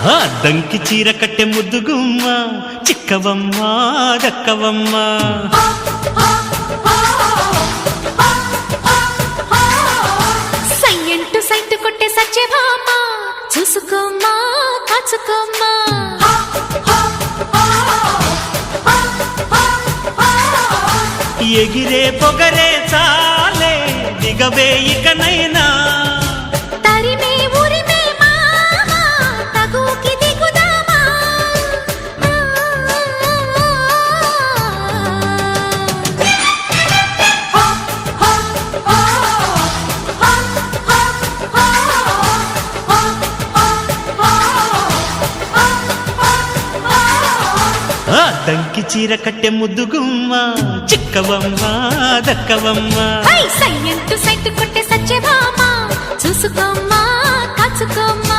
ఆ దంకి చీర కట్టె ముద్దుగుమ్మ చిక్కవమ్మ దక్కవమ్మ సయ్యంటు సైటు కొట్టే సత్యభామ చూసుకోమ్మా కాచుకోమ్మా ఎగిరే పొగరే చాలే దిగవే ఇకనైనా తరిమే ఉరిమే మామ తగుకి దిగుదామా ఆ దంకి చీర కట్టె ముద్దుగుమ్మ చిక్కవమ్మ దక్కవమ్మ సయ్యంటు సైటు కొట్టే సత్యభామ చూసుకోమ్మా కాచుకోమ్మా